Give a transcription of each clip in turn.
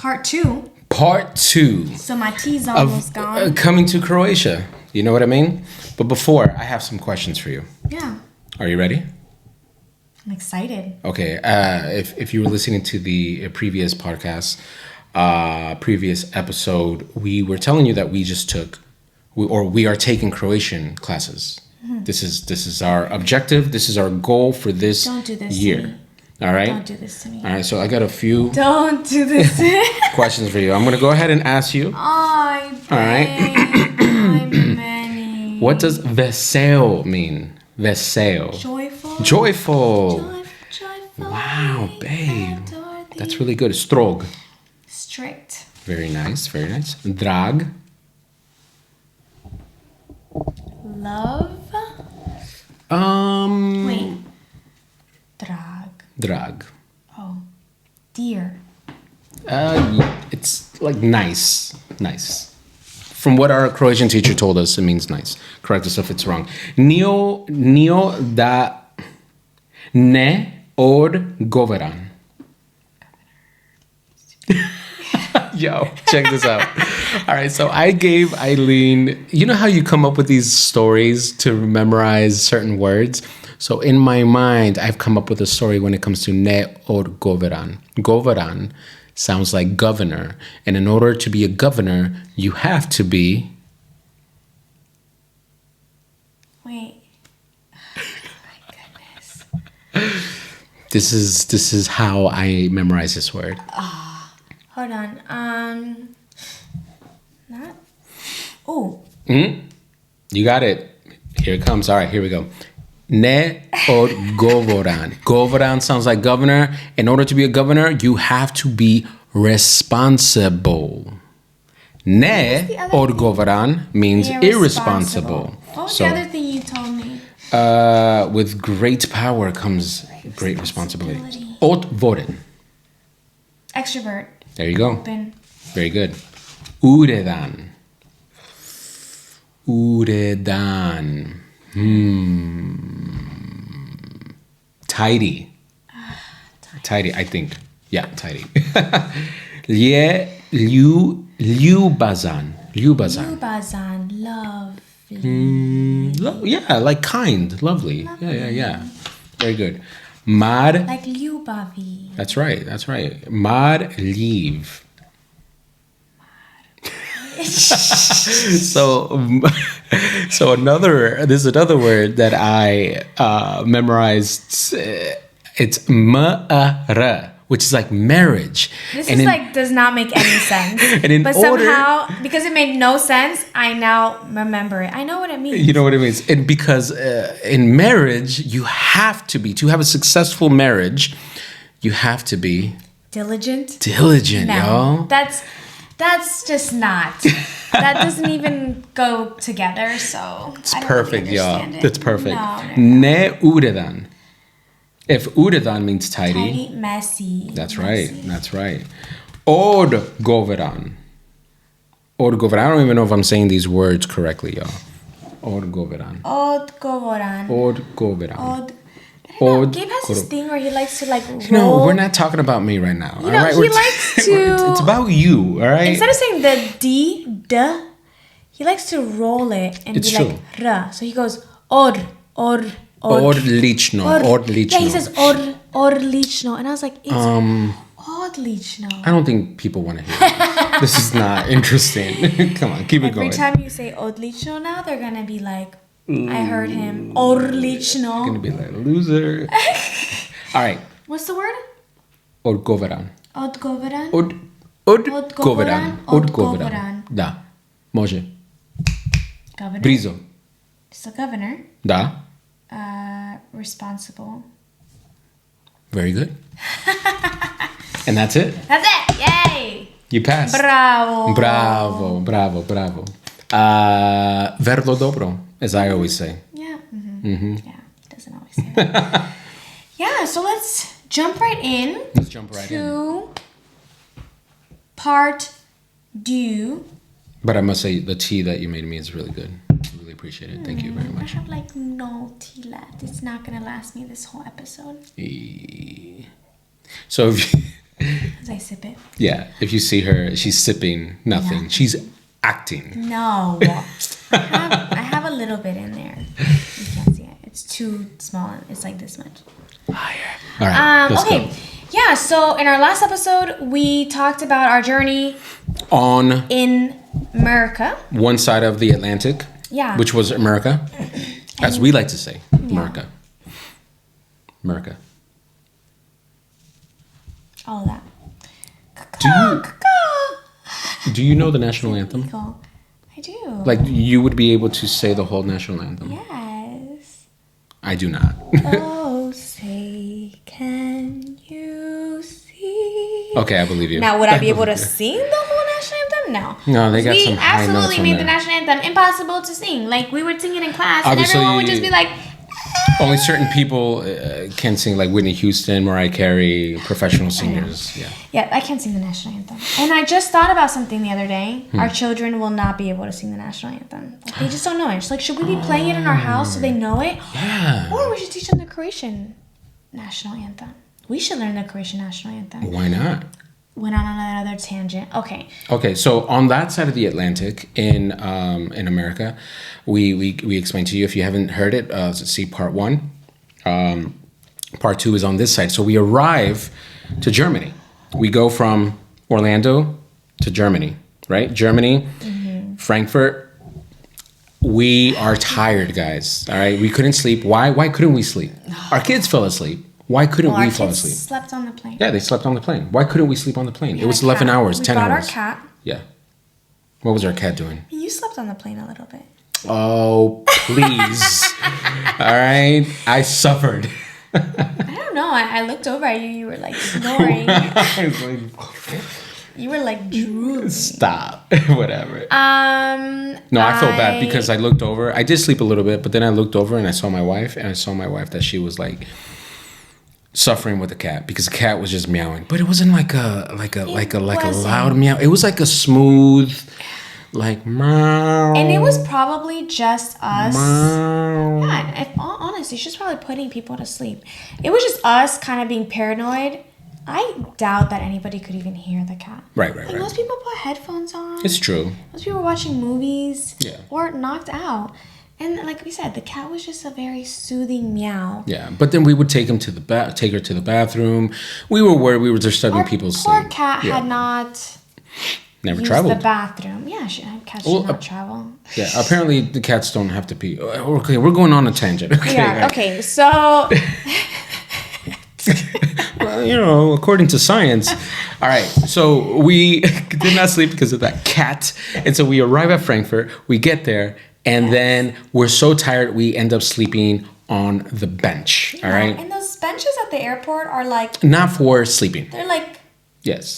Part 2. Part 2. So my tea's almost gone. Coming to Croatia. You know what I mean? But before, I have some questions for you. Yeah. Are you ready? I'm excited. Okay. If you were listening to the previous podcast, previous episode, we were telling you that we just took, we are taking Croatian classes. Mm-hmm. This is our objective. This is our goal for this Don't do this year. To me. All right? Don't do this to me. All right, so I got a few Don't do this to me. questions for you. I'm going to go ahead and ask you. I All right. I'm many. What does vesel mean? Vesel. Joyful. Joyful. Joyful. Wow, babe. That's really good. Strog. Strict. Very nice, very nice. Drag. Love. Wait. Drag. Oh. Dear. It's like nice. Nice. From what our Croatian teacher told us, it means nice. Correct us if it's wrong. Nio da ne odgovaram. Yo, check this out. All right, so I gave Eileen, you know how you come up with these stories to memorize certain words? So in my mind, I've come up with a story when it comes to ne odgovaram. Govaran sounds like governor. And in order to be a governor, you have to be... Wait. Oh, my goodness. This is how I memorize this word. Hold on. Not. Oh. You got it. Here it comes. All right, here we go. Ne od govoran. Govoran sounds like governor. In order to be a governor, you have to be responsible. Ne od govoran means irresponsible. What was the other thing you told me? With great power comes great responsibility. Otvoren. Extrovert. There you go. Open. Very good. Uredan. Uredan. Tidy. Tidy, I think. Yeah, tidy. Ljubazan. Ljubazan. Lovely. Yeah, like kind, lovely. Yeah. Very good. Mar. Like ljubavi. That's right. Mar liv. So this is another word that I memorized. It's ma'ara, which is like marriage. This does not make any sense. But somehow, because it made no sense, I now remember it. I know what it means. You know what it means. And because in marriage, you have to have a successful marriage, you have to be diligent. No, yo. That's just not. That doesn't even go together. So it's perfect, y'all. That's perfect. No. Ne uredan. If uredan means tidy, messy. That's right. Od goveran. I don't even know if I'm saying these words correctly, y'all. Od goveran. Gabe has this thing where he likes to roll. No, we're not talking about me right now. All right? He likes to... It's about you, all right? Instead of saying the D, he likes to roll it and it's be true. like R. So he goes or. Odlično. Yeah, he says odlično. And I was like, it's odlično. I don't think people want to hear this. This is not interesting. Come on, keep it going. Every time you say odlično now, they're going to be like, I heard him. Odlično. Going to be like, loser. All right. What's the word? Odgovaran. Odgovaran? Odgovaran. Da. Može. Governor. Brizo. So governor. Da. Responsible. Very good. And that's it? That's it. Yay. You passed. Bravo. Verlo dobro, as I always say. Yeah. Mm-hmm. Yeah, he doesn't always say that. Yeah, so let's jump right in. To part 2. But I must say, the tea that you made me is really good. I really appreciate it. Thank you very much. I have no tea left. It's not going to last me this whole episode. So As I sip it. Yeah, if you see her, she's sipping nothing. Yeah. She's acting. No. I have a little bit in there. You can't see it. It's too small. It's like this much. Higher. All right, let's okay. go. Yeah, so in our last episode, we talked about our journey in America. One side of the Atlantic. Yeah. Which was America. As we like to say. America. America. All of that. Do you know the national anthem? I do. Like, you would be able to say the whole national anthem? Yes. I do not. Oh, say, can you see? Okay, I believe you. Now, would I be able to sing the whole national anthem? No. No, they got some high notes on absolutely made there. the national anthem impossible to sing. Like, we would sing it in class, Obviously, and everyone would just be like... Only certain people can sing, like Whitney Houston, Mariah Carey, professional singers. Yeah, I can't sing the national anthem. And I just thought about something the other day. Our children will not be able to sing the national anthem. Like, they just don't know it. It's like, should we be playing it in our house so they know it? Yeah. Or we should teach them the Croatian national anthem. We should learn the Croatian national anthem. Why not? Went on another tangent. Okay. Okay, so on that side of the Atlantic in America, we explained to you, if you haven't heard it, see part 1. Part 2 is on this side. So we arrive to Germany. We go from Orlando to Germany, right? Germany, Frankfurt. We are tired, guys. All right, we couldn't sleep. Why couldn't we sleep? Our kids fell asleep. Why couldn't we fall asleep? Slept on the plane. Yeah, they slept on the plane. Why couldn't we sleep on the plane? It was 11 hours, 10 hours. We got our cat. Yeah. What was our cat doing? You slept on the plane a little bit. Oh, please. All right. I suffered. I don't know. I looked over at you. You were like snoring. You were like drooling. Stop. Whatever. No, I felt bad because I looked over. I did sleep a little bit, but then I looked over and I saw my wife, and I saw my wife that she was like suffering with the cat because the cat was just meowing, but it wasn't like a loud meow. It was like a smooth, like meow. And it was probably just us. Meow. Yeah, honestly, she's probably putting people to sleep. It was just us kind of being paranoid. I doubt that anybody could even hear the cat. Right. Most people put headphones on. It's true. Most people were watching movies. Yeah. Or knocked out. And like we said, the cat was just a very soothing meow. Yeah, but then we would take her to the bathroom. We were worried. We were disturbing people's sleep. Poor cat had not never used traveled the bathroom. Yeah, cats should not travel. Yeah, apparently the cats don't have to pee. Okay, we're going on a tangent. Okay, yeah. Okay. So. Well, according to science. All right, so we did not sleep because of that cat, and so we arrive at Frankfurt. We get there. And then we're so tired, we end up sleeping on the bench. All right. And those benches at the airport are like not for sleeping. They're like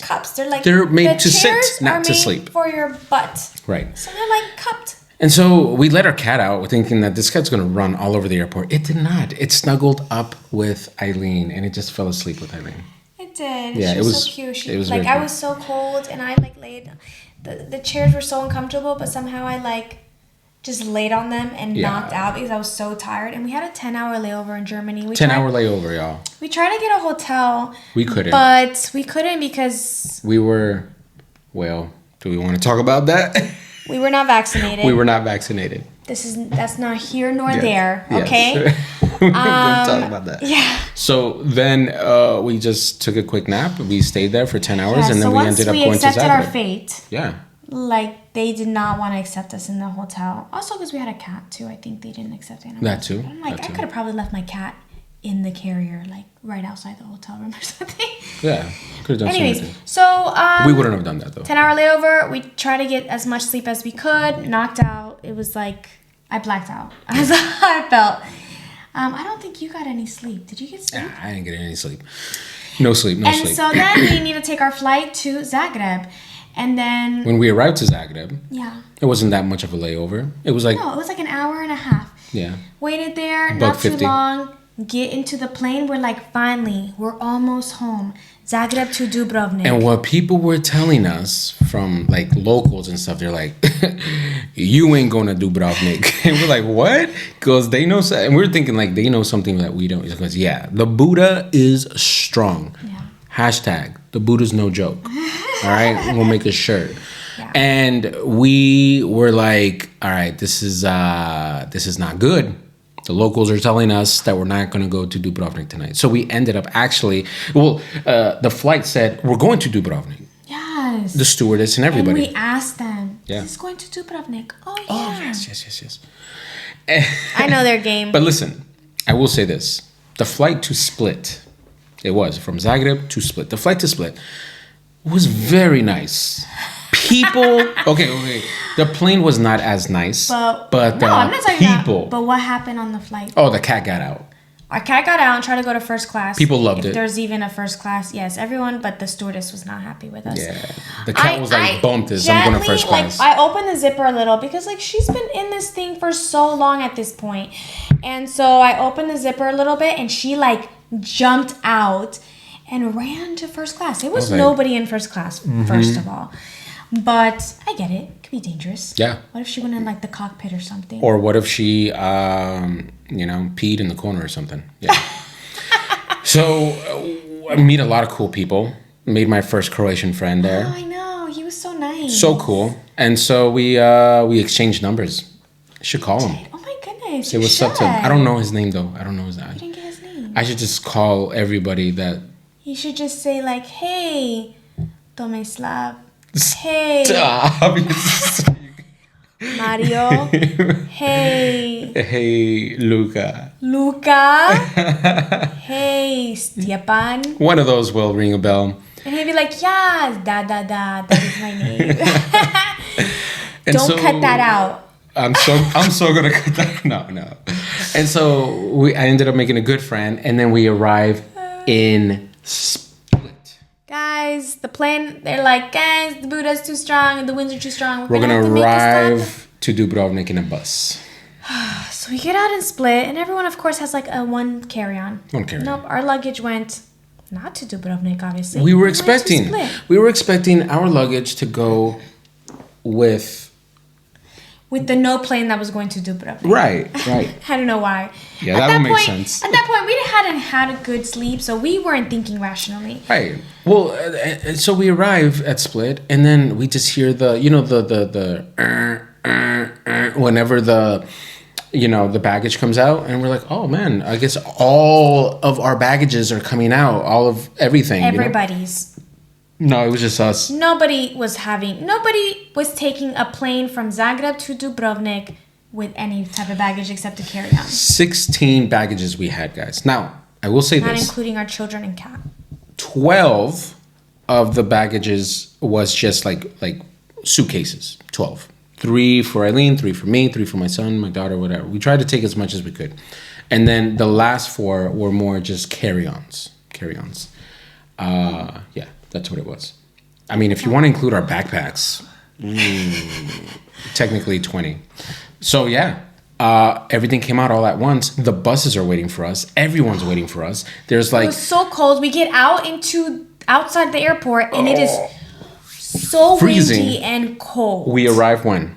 cups. They're made to sit, not to sleep. For your butt. Right. So they're like cupped. And so we let our cat out, thinking that this cat's gonna run all over the airport. It did not. It snuggled up with Eileen, and it just fell asleep with Eileen. It did. Yeah, she was so cute. It was like very I cute. was so cold, and I like laid. The chairs were so uncomfortable, but somehow I like. Just laid on them and knocked out because I was so tired. And we had a 10-hour layover in Germany. 10-hour layover, y'all. We tried to get a hotel. We couldn't. But we couldn't because... We were... Well, do we want to talk about that? We were not vaccinated. We were not vaccinated. That's not here nor there, okay? Yes. We're going to talk about that. Yeah. So then we just took a quick nap. We stayed there for 10 hours, and then we ended up going to Zagreb. So once we accepted our fate... Yeah. Like, they did not want to accept us in the hotel. Also, because we had a cat, too. I think they didn't accept animals. That, too. I'm like, I could have probably left my cat in the carrier, like, right outside the hotel room or something. Yeah. Could have done something. So, we wouldn't have done that, though. 10-hour layover. We tried to get as much sleep as we could. Knocked out. It was like, I blacked out. That's how I felt. I don't think you got any sleep. Did you get sleep? I didn't get any sleep. No sleep. And so then we need to take our flight to Zagreb. And then... When we arrived to Zagreb, yeah, it wasn't that much of a layover. It was like... No, it was like an hour and a half. Yeah. Waited there, not too long. Get into the plane. We're like, finally, we're almost home. Zagreb to Dubrovnik. And what people were telling us from like locals and stuff, they're like, you ain't going to Dubrovnik. And we're like, what? Because they know... And we're thinking like they know something that we don't. Because, yeah, the Buddha is strong. Yeah. Hashtag the Buddha's no joke. All right, we'll make a shirt. Yeah. And we were like, all right, this is not good. The locals are telling us that we're not going to go to Dubrovnik tonight. So we ended up the flight said, we're going to Dubrovnik. Yes. The stewardess and everybody. And we asked them, Yeah. is this going to Dubrovnik? Oh, yeah. Oh, yes. I know their game. But listen, I will say this. The flight to Split, it was from Zagreb to Split. The flight to Split was very nice. People, okay. The plane was not as nice, but no, I'm not talking people. about. But what happened on the flight? Oh, the cat got out. Our cat got out and tried to go to first class. People loved it. If there's even a first class, yes, everyone, but the stewardess was not happy with us. Yeah, the cat was like, "Bump this! I'm going to first class." I opened the zipper a little because she's been in this thing for so long at this point, and so I opened the zipper a little bit, and she jumped out and ran to first class. There was nobody in first class, first of all. But I get it. It could be dangerous. Yeah. What if she went in the cockpit or something? Or what if she, peed in the corner or something? Yeah. So I meet a lot of cool people. Made my first Croatian friend there. Oh, I know. He was so nice. So cool. And so we exchanged numbers. I should call him. Oh my goodness. Say what's up to him. I don't know his name though. I don't know his name. You didn't get his name. I should just call everybody that. You should just say hey, Tomislav. Hey, Stop. Mario. Hey. Hey, Luca. Hey, Stepan. One of those will ring a bell. And he'd be like, yes, that is my name. Don't cut that out. I'm so gonna cut that. No. And so I ended up making a good friend, and then we arrived in Split. Guys, the plane, they're like, guys, the Buddha's too strong and the winds are too strong. We're gonna arrive to Dubrovnik in a bus. So we get out in Split, and everyone, of course, has a one carry-on. One carry-on. Nope, our luggage went not to Dubrovnik, obviously. We were expecting our luggage to go with the no plane that was going to Dubrovnik. Right. I don't know why. Yeah, that would make sense. At that point, we hadn't had a good sleep, so we weren't thinking rationally. Right. Well, so we arrive at Split, and then we just hear the whenever the baggage comes out, and we're like, oh man, I guess all of our baggages are coming out, all of everything. Everybody's. No, it was just us. Nobody was taking a plane from Zagreb to Dubrovnik with any type of baggage except a carry-on. 16 baggages we had, guys. Now, I will say Not this. Not including our children and cat. 12 of the baggages was just like suitcases. 12. 3 for Eileen, 3 for me, 3 for my son, my daughter, whatever. We tried to take as much as we could. And then the last 4 were more just carry-ons. Yeah. That's what it was. I mean, if you want to include our backpacks, technically 20. So yeah, everything came out all at once. The buses are waiting for us. Everyone's waiting for us. There's It was so cold. We get outside the airport, and it is so freezing. windy and cold. We arrived when?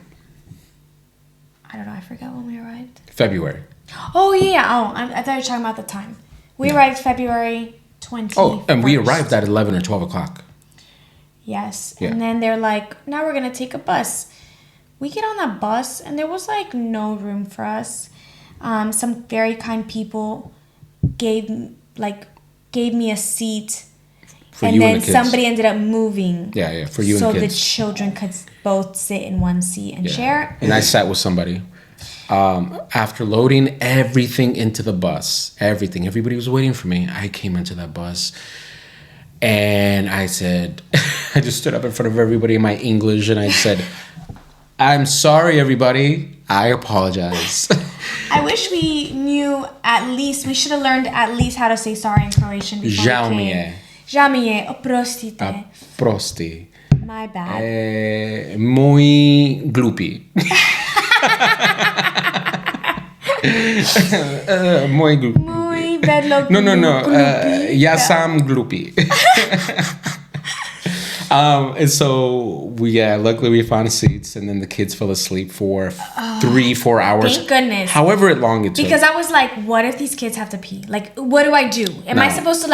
I don't know. I forgot when we arrived. February. Oh yeah. Oh, I thought you were talking about the time. We arrived February 20th. Oh, and we arrived at 11 or 12 o'clock. Yes. Yeah. And then they're like, now we're going to take a bus. We get on that bus, and there was no room for us. Some very kind people gave me a seat. For and you then and the kids. somebody ended up moving. Yeah, for you and so the kids. the children could both sit in one seat and share. And I sat with somebody. After loading everything into the bus, everybody was waiting for me. I came into that bus, and I said, I just stood up in front of everybody in my English, and I said, I'm sorry, everybody. I apologize. I wish we knew we should have learned at least how to say sorry in Croatian before Žao we mi came. je. Žao mi je, oprostite. Prosti. My bad. Muy glupi. Muy glupi. Muy vedlo No. glupi. Ja sam glupi. And so luckily we found seats, and then the kids fell asleep for 3-4 hours. Thank goodness. However long it took. Because I was like, what if these kids have to pee? What do I do? Am I supposed to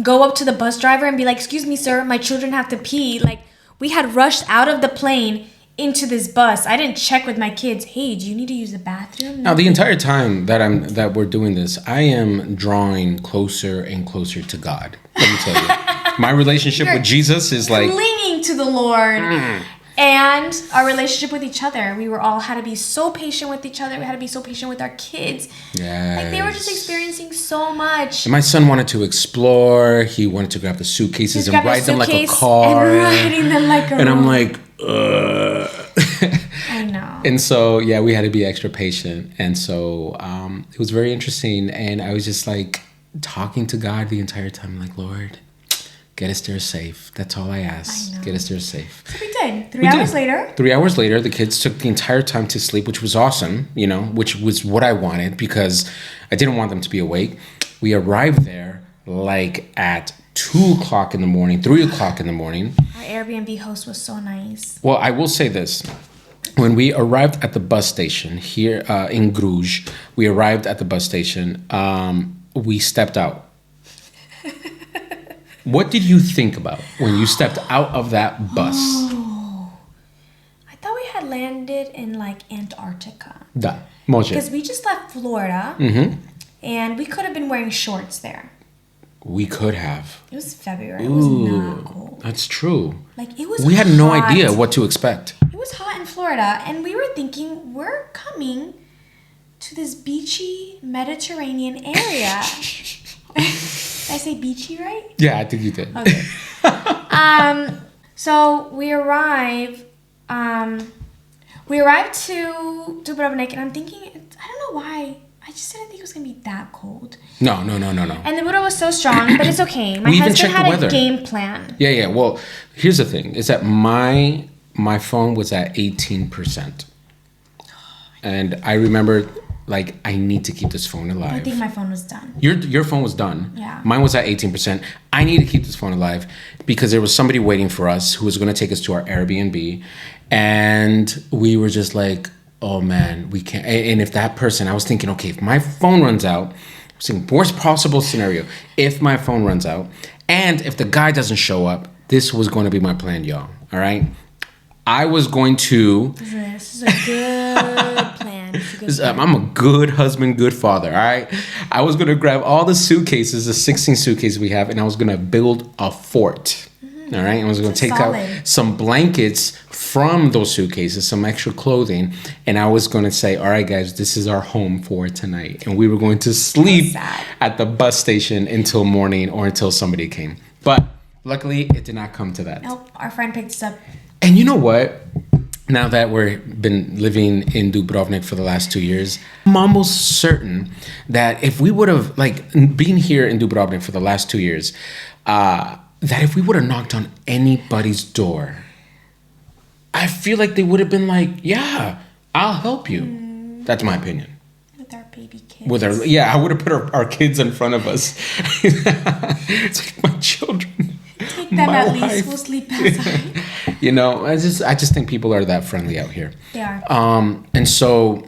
go up to the bus driver and be like, excuse me, sir, my children have to pee. Like, we had rushed out of the plane into this bus. I didn't check with my kids. Hey, do you need to use the bathroom? Now, the entire time that we're doing this, I am drawing closer and closer to God. Let me tell you, my relationship with Jesus is like clinging to the Lord. And our relationship with each other. We were all had to be so patient with each other. We had to be so patient with our kids. Yes. Like, they were just experiencing so much. And my son wanted to explore. He wanted to grab the suitcases and ride them like a car. And riding them like a And I'm like, ugh. I know. And so, yeah, we had to be extra patient. And so it was very interesting. And I was just like talking to God the entire time, like, Lord, get us there safe. That's all I ask. Get us there safe. So we did. 3 hours later. 3 hours later, the kids took the entire time to sleep, which was awesome, which was what I wanted because I didn't want them to be awake. We arrived there like at 2 o'clock in the morning, 3 o'clock in the morning. Our Airbnb host was so nice. Well, I will say this. When we arrived at the bus station here in Bruges, we arrived at the bus station. We stepped out. What did you think about when you stepped out of that bus? Oh, I thought we had landed in like Antarctica. Da, może. Because we just left Florida, and we could have been wearing shorts there. We could have. It was February. It was not cold. That's true. Like, it was We had no hot. idea what to expect. It was hot in Florida, and we were thinking we're coming to this beachy Mediterranean area. Did I say beachy right? Yeah, I think you did. Okay. So we arrive to Dubrovnik, and I'm thinking, I don't know why, I just didn't think it was gonna be that cold. No. And the wind was so strong, but it's okay. My We even husband checked the had weather. a game plan. Yeah. Well, here's the thing: is that my phone was at 18%, and I remember, like, I need to keep this phone alive. I think my phone was done. Your phone was done. Yeah. Mine was at 18%. I need to keep this phone alive because there was somebody waiting for us who was going to take us to our Airbnb, and we were just like, oh man, we can't. And if that person, I was thinking, okay, if my phone runs out, I was thinking worst possible scenario, if my phone runs out, and if the guy doesn't show up, this was going to be my plan, y'all. All right. I was going to. This is a good plan. It's a good plan. I'm a good husband, good father, all right? I was going to grab all the suitcases, the 16 suitcases we have, and I was going to build a fort, all right? I was going to take out some blankets from those suitcases, some extra clothing, and I was going to say, all right, guys, this is our home for tonight. And we were going to sleep at the bus station until morning or until somebody came. But luckily, it did not come to that. Nope, our friend picked us up. And you know what? Now that we've been living in Dubrovnik for the last 2 years, I'm almost certain that if we would have, like, been here in Dubrovnik for the last 2 years, that if we would have knocked on anybody's door, I feel like they would have been like, yeah, I'll help you. That's my opinion. With our baby kids. I would have put our kids in front of us. It's like my children. Take them at least. We'll sleep outside. I just think people are that friendly out here. They are. And so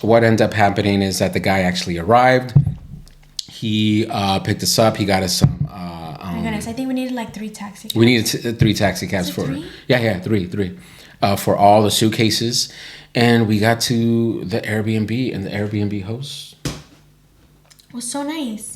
what ended up happening is that the guy actually arrived. He picked us up. He got us some. Oh my goodness, I think we needed like 3 taxi cabs. We needed 3 taxi cabs for. 3? Yeah, three. For all the suitcases, and we got to the Airbnb, and the Airbnb host was so nice.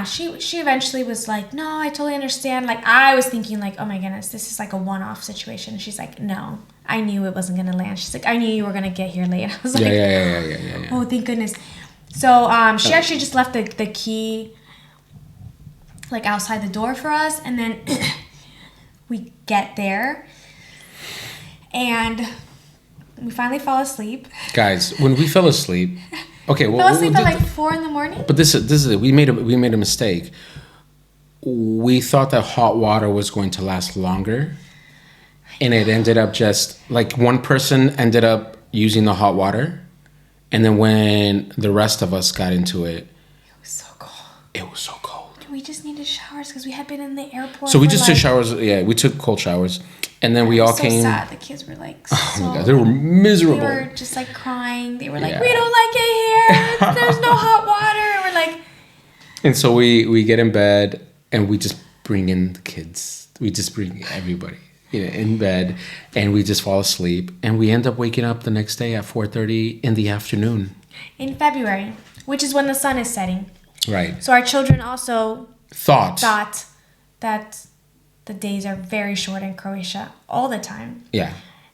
She eventually was like, no, I totally understand. Like, I was thinking like, oh my goodness, this is like a one-off situation. She's like, no, I knew it wasn't gonna land. She's like, I knew you were gonna get here late. I was like, yeah. Oh, thank goodness. So she actually just left the key like outside the door for us, and then we get there and we finally fall asleep. Guys, when we fell asleep, okay, well, fell asleep at like 4 a.m. But this is it. We made a mistake. We thought that hot water was going to last longer, and it ended up just like one person ended up using the hot water, and then when the rest of us got into it, it was so cold. We just needed showers because we had been in the airport. So we just took showers. Yeah, we took cold showers, and then we all came. So sad. The kids were like, oh my god, they were miserable. They were just like crying. They were like, we don't like it here. There's no hot water. And we're like, And so we get in bed and we just bring in the kids. We just bring everybody, in bed, and we just fall asleep. And we end up waking up the next day at 4:30 in the afternoon. In February, which is when the sun is setting. Right. So our children also Thought that the days are very short in Croatia all the time. Yeah.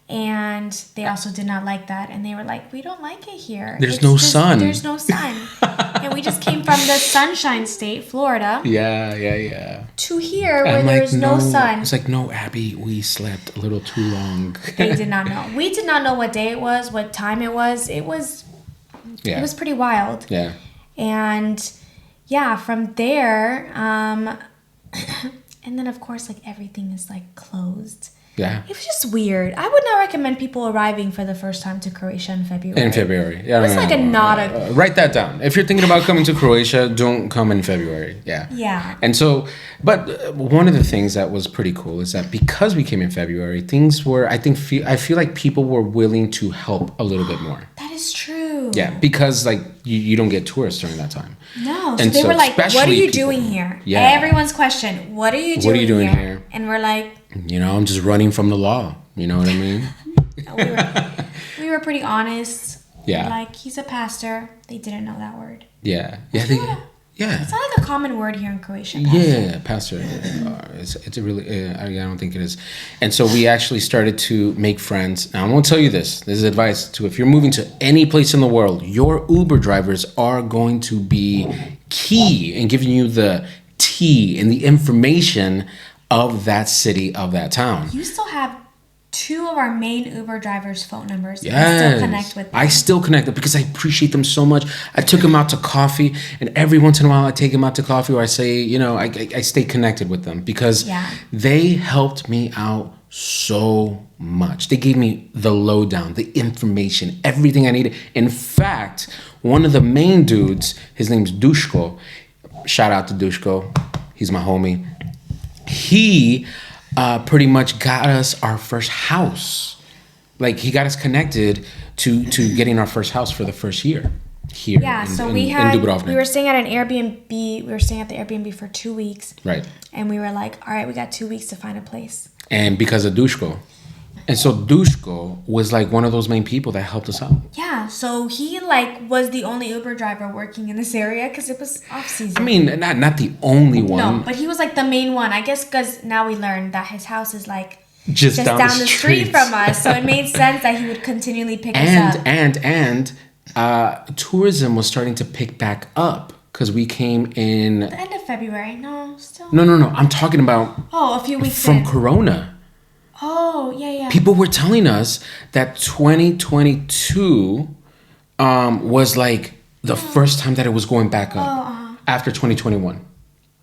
And they also did not like that. And they were like, we don't like it here. There's no sun. There's no sun. And we just came from the sunshine state, Florida. Yeah. To here where I'm there's no sun. It's like, no, Abby, we slept a little too long. They did not know. We did not know what day it was, what time it was. It was pretty wild. Yeah. And yeah, from there, and then of course, like everything is like closed. Yeah. It was just weird. I would not recommend people arriving for the first time to Croatia in February. In February. Yeah. It's like not a... Write that down. If you're thinking about coming to Croatia, don't come in February. Yeah. Yeah. And so, but one of the things that was pretty cool is that because we came in February, things were, I feel like people were willing to help a little bit more. That is true. Yeah. Because like you don't get tourists during that time. No. So they were like, what are you doing here? Yeah. Everyone's question, what are you doing here? And we're like... I'm just running from the law. You know what I mean? we were pretty honest. Yeah. Like, he's a pastor. They didn't know that word. Yeah. Yeah. It's not like a common word here in Croatia. Pastor. Yeah, pastor. It's a really, I don't think it is. And so we actually started to make friends. Now, I'm going to tell you this. This is advice to if you're moving to any place in the world, your Uber drivers are going to be key in giving you the tea and the information of that city, of that town. You still have 2 of our main Uber drivers' phone numbers. Yes. You still connect with them. I still connect them because I appreciate them so much. I took them out to coffee, and every once in a while I take them out to coffee, or I say, I stay connected with them because they helped me out so much. They gave me the lowdown, the information, everything I needed. In fact, one of the main dudes, his name's Duško. Shout out to Duško. He's my homie. He pretty much got us our first house. Like, he got us connected to getting our first house for the first year here. Yeah, in we were staying at an Airbnb. We were staying at the Airbnb for 2 weeks. Right. And we were like, all right, we got 2 weeks to find a place. And because of Duško. And so Duško was like one of those main people that helped us out. Yeah, so he like was the only Uber driver working in this area because it was off season. I mean, not the only one. No, but he was like the main one. I guess because now we learned that his house is like just down the street from us. So it made sense that he would continually pick us up. And tourism was starting to pick back up because we came in... The end of February. No, still... No. I'm talking about... Oh, a few weeks from Corona. Oh, yeah. People were telling us that 2022 was like the first time that it was going back up after 2021.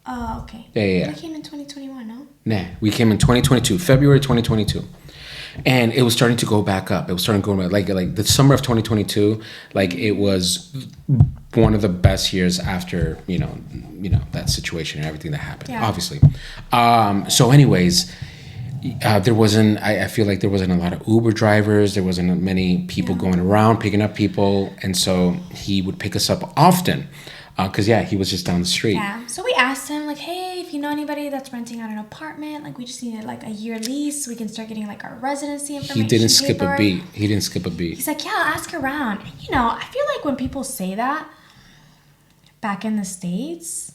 Oh, okay. Yeah. We came in 2021, no? Nah, we came in 2022, February 2022. And it was starting to go back up. It was starting to go back, like the summer of 2022, like it was one of the best years after, that situation and everything that happened, obviously. So anyways... there wasn't, I feel like there wasn't a lot of Uber drivers. There wasn't many people going around picking up people. And so he would pick us up often because, he was just down the street. Yeah. So we asked him, like, hey, if you know anybody that's renting out an apartment, like, we just needed, like, a year lease so we can start getting, like, our residency information. He didn't skip a beat. He's like, yeah, I'll ask around. And, I feel like when people say that back in the States...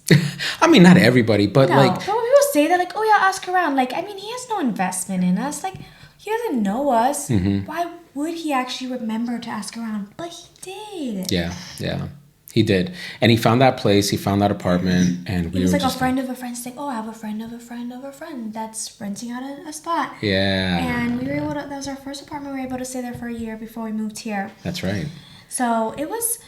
I mean, not everybody, but but when people say that, like, oh yeah, ask around. Like, I mean, he has no investment in us. Like, he doesn't know us. Mm-hmm. Why would he actually remember to ask around? But he did. Yeah, he did. And he found that place. He found that apartment, and he was like a friend of a friend saying, "Oh, I have a friend of a friend of a friend that's renting out a spot." Yeah. And we were able to. That was our first apartment. We were able to stay there for a year before we moved here. That's right. So it was.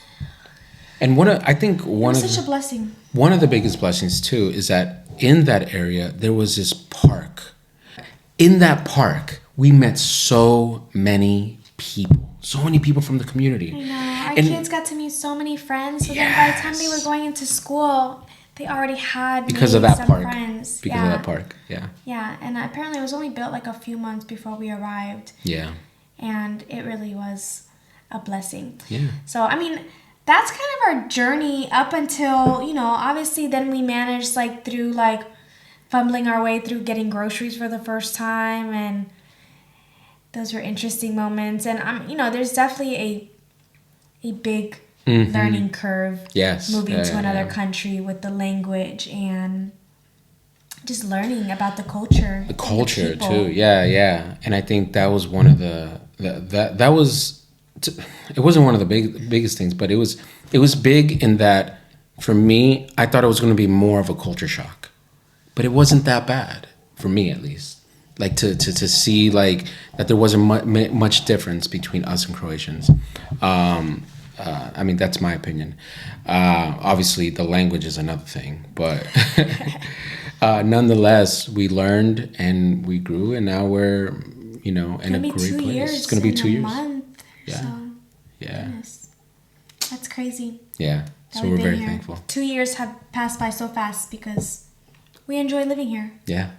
And such a blessing. One of the biggest blessings too is that in that area there was this park. In that park, we met so many people from the community. I know. Our kids got to meet so many friends. So then by the time they were going into school, they already had because of that park. Friends. Because of that park, yeah. Yeah, and apparently it was only built like a few months before we arrived. Yeah. And it really was a blessing. Yeah. So, I mean... that's kind of our journey up until, obviously then we managed like through like fumbling our way through getting groceries for the first time, and those were interesting moments. And there's definitely a big learning curve. Yes. Moving to another country with the language and just learning about the culture. The culture too. Yeah. And I think that was one of that was, it wasn't one of the biggest things, but it was big in that for me, I thought it was going to be more of a culture shock, but it wasn't that bad for me, at least. Like to see like that there wasn't much difference between us and Croatians. I mean, that's my opinion. Obviously, the language is another thing, but nonetheless, we learned and we grew, and now we're, in a great place. It's going to be 2 years. Month, yeah. So, yeah. Goodness. That's crazy. Yeah. So we're very thankful. 2 years have passed by so fast because we enjoy living here. Yeah.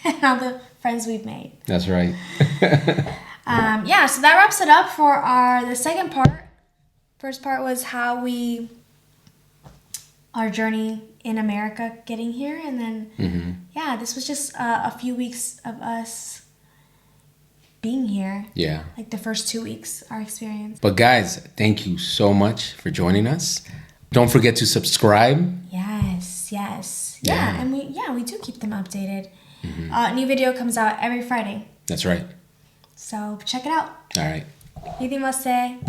And all the friends we've made. That's right. So that wraps it up for the second part. First part was our journey in America getting here, and then this was just a few weeks of us being here. Yeah. Like the first 2 weeks, our experience. But guys, thank you so much for joining us. Don't forget to subscribe. Yes. Yeah. And we do keep them updated. New video comes out every Friday. That's right. So check it out. All right. Vidimo se.